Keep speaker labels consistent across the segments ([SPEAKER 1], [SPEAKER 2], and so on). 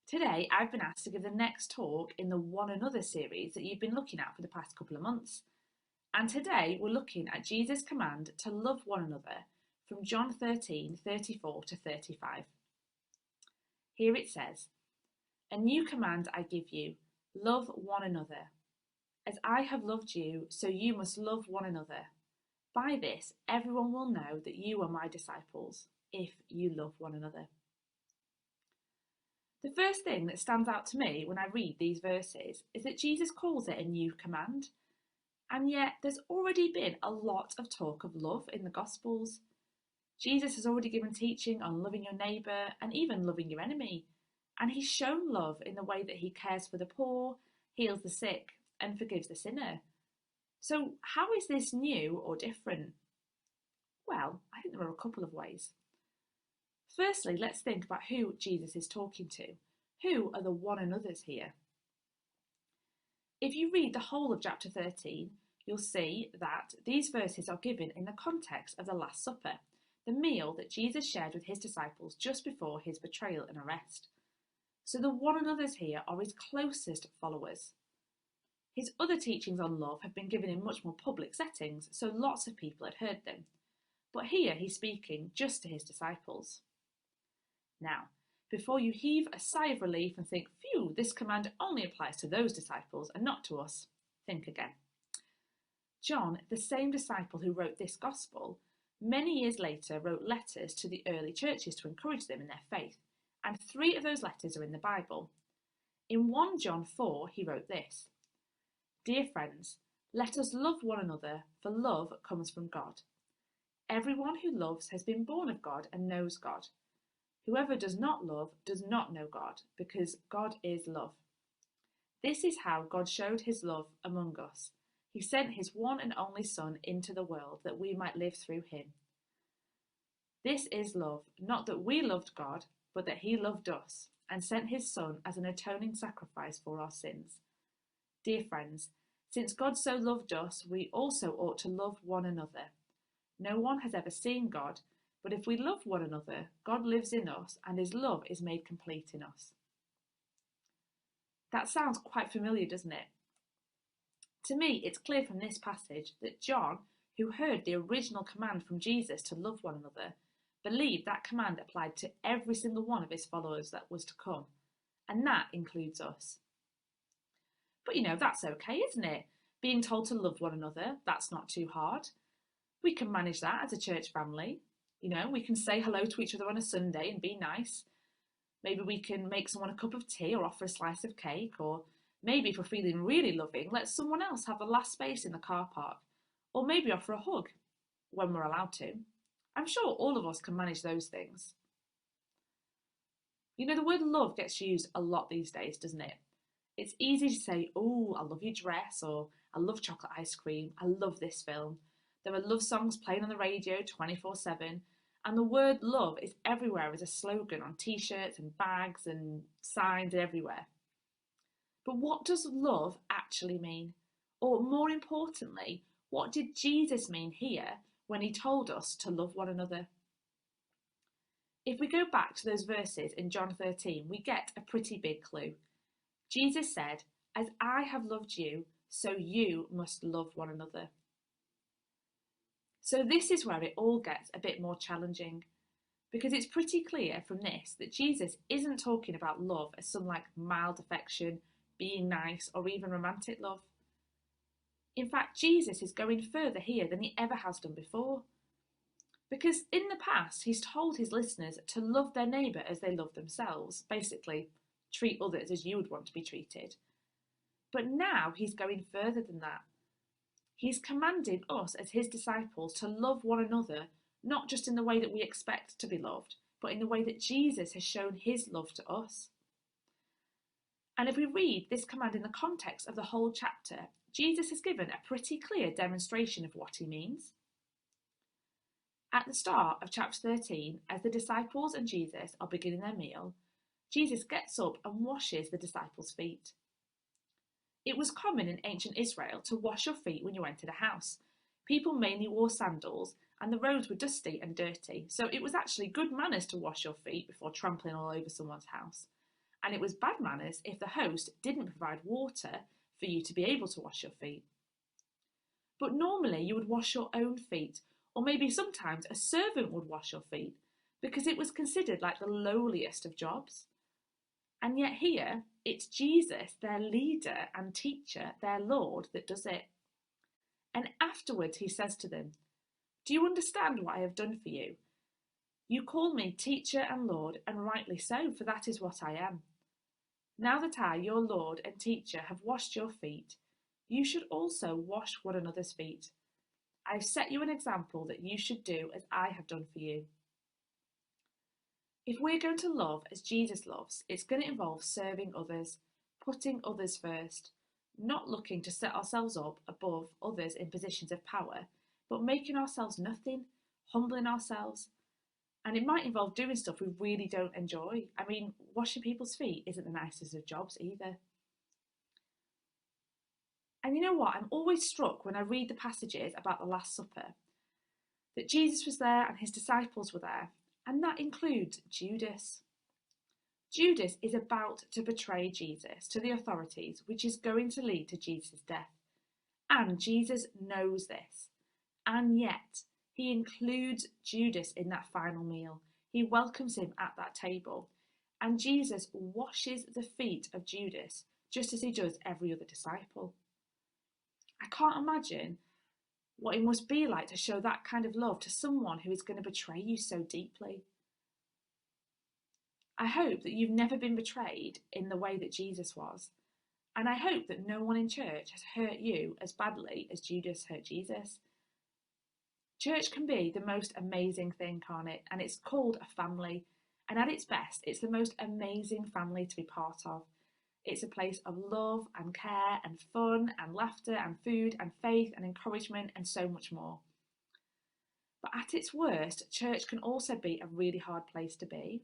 [SPEAKER 1] Today, I've been asked to give the next talk in the One Another series that you've been looking at for the past couple of months. And today, we're looking at Jesus' command to love one another from John 13:34 to 35. Here it says, "A new command I give you, love one another. As I have loved you, so you must love one another. By this, everyone will know that you are my disciples, if you love one another." The first thing that stands out to me when I read these verses is that Jesus calls it a new command. And yet, there's already been a lot of talk of love in the Gospels. Jesus has already given teaching on loving your neighbour and even loving your enemy. And he's shown love in the way that he cares for the poor, heals the sick, and forgives the sinner. So, how is this new or different? Well, I think there are a couple of ways. Firstly, let's think about who Jesus is talking to. Who are the one another's here? If you read the whole of chapter 13, you'll see that these verses are given in the context of the Last Supper, the meal that Jesus shared with his disciples just before his betrayal and arrest. So the one another's here are his closest followers. His other teachings on love have been given in much more public settings, so lots of people had heard them. But here he's speaking just to his disciples. Now, before you heave a sigh of relief and think, phew, this command only applies to those disciples and not to us, think again. John, the same disciple who wrote this gospel, many years later wrote letters to the early churches to encourage them in their faith, and 3 of those letters are in the Bible. In 1 John 4, he wrote this, "Dear friends, let us love one another, for love comes from God. Everyone who loves has been born of God and knows God. Whoever does not love does not know God, because God is love. This is how God showed his love among us. He sent his one and only Son into the world that we might live through him. This is love, not that we loved God, but that he loved us and sent his Son as an atoning sacrifice for our sins. Dear friends, since God so loved us, we also ought to love one another. No one has ever seen God, but if we love one another, God lives in us and his love is made complete in us." That sounds quite familiar, doesn't it? To me, it's clear from this passage that John, who heard the original command from Jesus to love one another, believed that command applied to every single one of his followers that was to come, and that includes us. But that's okay, isn't it? Being told to love one another, that's not too hard. We can manage that as a church family. We can say hello to each other on a Sunday and be nice. Maybe we can make someone a cup of tea or offer a slice of cake, or maybe if we're feeling really loving, let someone else have the last space in the car park, or maybe offer a hug when we're allowed to. I'm sure all of us can manage those things. The word love gets used a lot these days, doesn't it? It's easy to say, "Oh, I love your dress," or "I love chocolate ice cream," "I love this film." There are love songs playing on the radio 24/7, and the word love is everywhere as a slogan on t-shirts and bags and signs everywhere. But what does love actually mean? Or more importantly, what did Jesus mean here when he told us to love one another? If we go back to those verses in John 13, we get a pretty big clue. Jesus said, "As I have loved you, so you must love one another." So this is where it all gets a bit more challenging, because it's pretty clear from this that Jesus isn't talking about love as some mild affection, being nice, or even romantic love. In fact, Jesus is going further here than he ever has done before. Because in the past, he's told his listeners to love their neighbour as they love themselves, basically, treat others as you would want to be treated. But now he's going further than that. He's commanding us as his disciples to love one another, not just in the way that we expect to be loved, but in the way that Jesus has shown his love to us. And if we read this command in the context of the whole chapter, Jesus has given a pretty clear demonstration of what he means. At the start of chapter 13, as the disciples and Jesus are beginning their meal, Jesus gets up and washes the disciples' feet. It was common in ancient Israel to wash your feet when you entered a house. People mainly wore sandals, and the roads were dusty and dirty, so it was actually good manners to wash your feet before trampling all over someone's house. and it was bad manners if the host didn't provide water for you to be able to wash your feet. But normally you would wash your own feet, or maybe sometimes a servant would wash your feet, because it was considered like the lowliest of jobs. And yet here, it's Jesus, their leader and teacher, their Lord, that does it. And afterwards he says to them, "Do you understand what I have done for you? You call me teacher and Lord, and rightly so, for that is what I am. Now that I, your Lord and teacher, have washed your feet, you should also wash one another's feet. I have set you an example that you should do as I have done for you." If we're going to love as Jesus loves, it's going to involve serving others, putting others first, not looking to set ourselves up above others in positions of power, but making ourselves nothing, humbling ourselves. And it might involve doing stuff we really don't enjoy. I mean, washing people's feet isn't the nicest of jobs either. And you know what? I'm always struck when I read the passages about the Last Supper that Jesus was there and his disciples were there, and that includes Judas. Judas is about to betray Jesus to the authorities, which is going to lead to Jesus' death. And Jesus knows this. And yet, he includes Judas in that final meal. He welcomes him at that table. And Jesus washes the feet of Judas, just as he does every other disciple. I can't imagine what it must be like to show that kind of love to someone who is going to betray you so deeply. I hope that you've never been betrayed in the way that Jesus was. And I hope that no one in church has hurt you as badly as Judas hurt Jesus. Church can be the most amazing thing, can't it? And it's called a family. And at its best, it's the most amazing family to be part of. It's a place of love and care and fun and laughter and food and faith and encouragement and so much more. But at its worst, church can also be a really hard place to be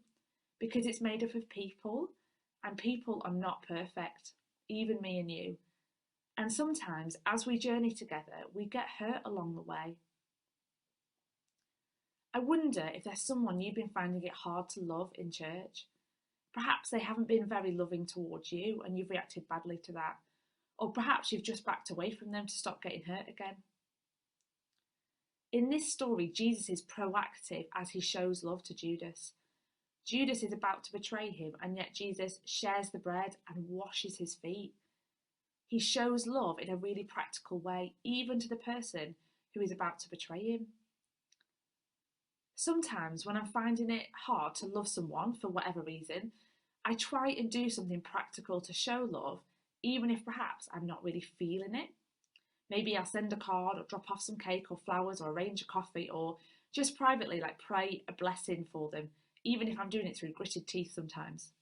[SPEAKER 1] because it's made up of people, and people are not perfect, even me and you. And sometimes, as we journey together, we get hurt along the way. I wonder if there's someone you've been finding it hard to love in church. Perhaps they haven't been very loving towards you and you've reacted badly to that. Or perhaps you've just backed away from them to stop getting hurt again. In this story, Jesus is proactive as he shows love to Judas. Judas is about to betray him, and yet Jesus shares the bread and washes his feet. He shows love in a really practical way, even to the person who is about to betray him. Sometimes when I'm finding it hard to love someone for whatever reason, I try and do something practical to show love, even if perhaps I'm not really feeling it. Maybe I'll send a card or drop off some cake or flowers or arrange a coffee or just privately pray a blessing for them, even if I'm doing it through gritted teeth sometimes.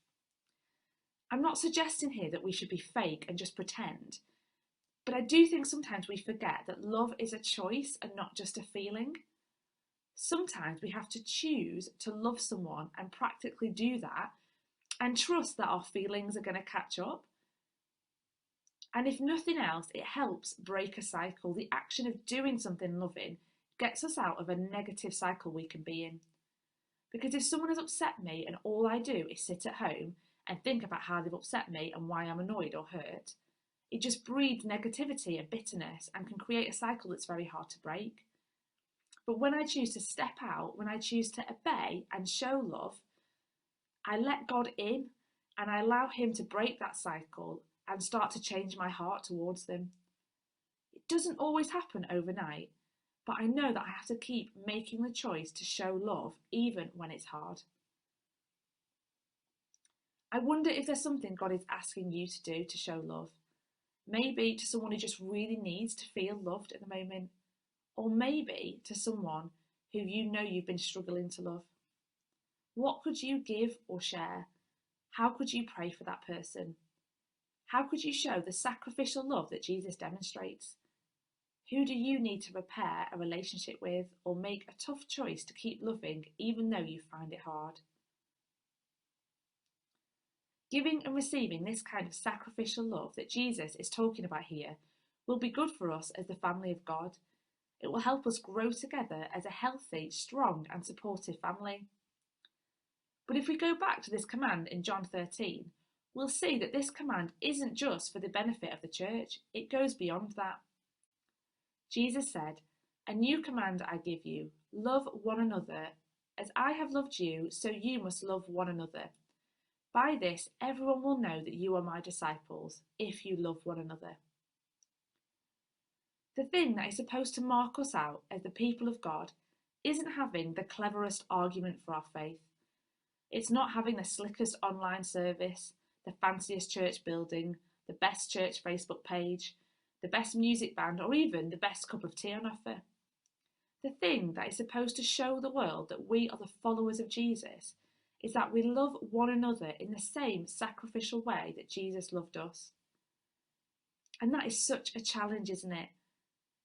[SPEAKER 1] I'm not suggesting here that we should be fake and just pretend, but I do think sometimes we forget that love is a choice and not just a feeling. Sometimes we have to choose to love someone and practically do that and trust that our feelings are going to catch up. And if nothing else, it helps break a cycle. The action of doing something loving gets us out of a negative cycle we can be in. Because if someone has upset me and all I do is sit at home and think about how they've upset me and why I'm annoyed or hurt, it just breeds negativity and bitterness and can create a cycle that's very hard to break. But when I choose to step out, when I choose to obey and show love, I let God in and I allow him to break that cycle and start to change my heart towards them. It doesn't always happen overnight, but I know that I have to keep making the choice to show love even when it's hard. I wonder if there's something God is asking you to do to show love. Maybe to someone who just really needs to feel loved at the moment. Or maybe to someone who you know you've been struggling to love. What could you give or share? How could you pray for that person? How could you show the sacrificial love that Jesus demonstrates? Who do you need to repair a relationship with or make a tough choice to keep loving even though you find it hard? Giving and receiving this kind of sacrificial love that Jesus is talking about here will be good for us as the family of God. It will help us grow together as a healthy, strong and supportive family. But if we go back to this command in John 13, we'll see that this command isn't just for the benefit of the church, it goes beyond that. Jesus said, "A new command I give you, love one another. As I have loved you, so you must love one another. By this, everyone will know that you are my disciples, if you love one another." The thing that is supposed to mark us out as the people of God isn't having the cleverest argument for our faith. It's not having the slickest online service, the fanciest church building, the best church Facebook page, the best music band, or even the best cup of tea on offer. The thing that is supposed to show the world that we are the followers of Jesus is that we love one another in the same sacrificial way that Jesus loved us. And that is such a challenge, isn't it?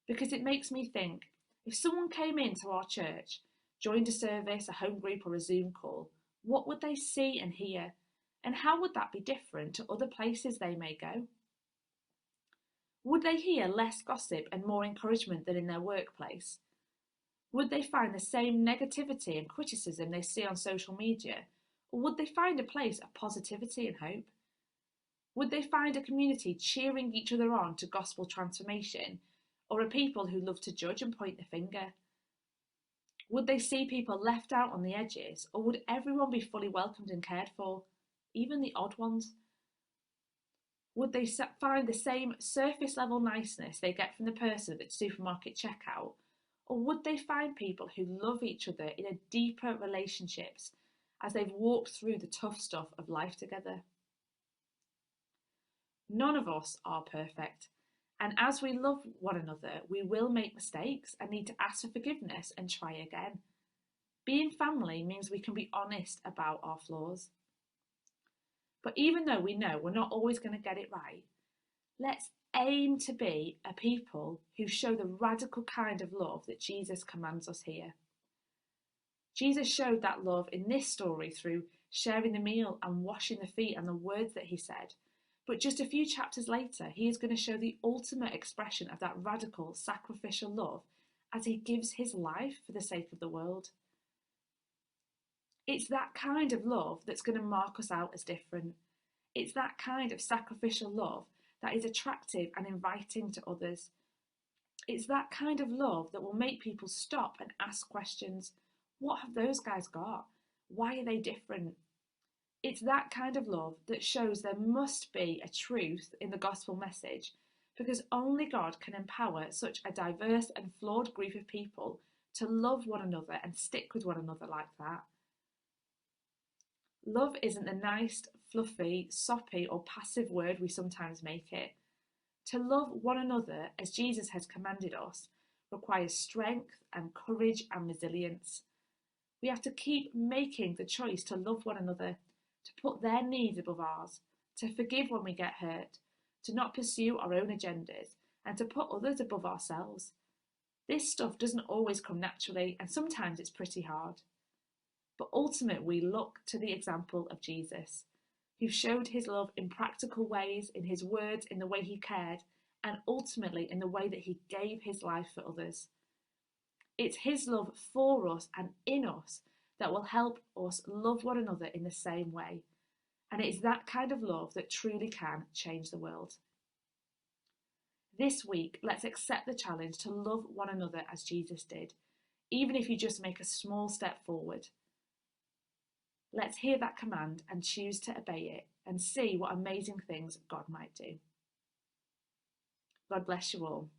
[SPEAKER 1] Because it makes me think, if someone came into our church, joined a service, a home group, or a Zoom call, what would they see and hear? And how would that be different to other places they may go? Would they hear less gossip and more encouragement than in their workplace? Would they find the same negativity and criticism they see on social media? Or would they find a place of positivity and hope? Would they find a community cheering each other on to gospel transformation? Or a people who love to judge and point the finger? Would they see people left out on the edges, or would everyone be fully welcomed and cared for, even the odd ones? Would they find the same surface level niceness they get from the person at the supermarket checkout, or would they find people who love each other in a deeper relationships as they've walked through the tough stuff of life together? None of us are perfect. And as we love one another, we will make mistakes and need to ask for forgiveness and try again. Being family means we can be honest about our flaws. But even though we know we're not always going to get it right, let's aim to be a people who show the radical kind of love that Jesus commands us here. Jesus showed that love in this story through sharing the meal and washing the feet and the words that he said. But just a few chapters later, he is going to show the ultimate expression of that radical, sacrificial love as he gives his life for the sake of the world. It's that kind of love that's going to mark us out as different. It's that kind of sacrificial love that is attractive and inviting to others. It's that kind of love that will make people stop and ask questions. What have those guys got? Why are they different? It's that kind of love that shows there must be a truth in the gospel message, because only God can empower such a diverse and flawed group of people to love one another and stick with one another like that. Love isn't the nice, fluffy, soppy, or passive word we sometimes make it. To love one another as Jesus has commanded us requires strength and courage and resilience. We have to keep making the choice to love one another, to put their needs above ours, to forgive when we get hurt, to not pursue our own agendas, and to put others above ourselves. This stuff doesn't always come naturally, and sometimes it's pretty hard. But ultimately, we look to the example of Jesus, who showed his love in practical ways, in his words, in the way he cared, and ultimately in the way that he gave his life for others. It's his love for us and in us that will help us love one another in the same way. And it's that kind of love that truly can change the world. This week, let's accept the challenge to love one another as Jesus did, even if you just make a small step forward. Let's hear that command and choose to obey it and see what amazing things God might do. God bless you all.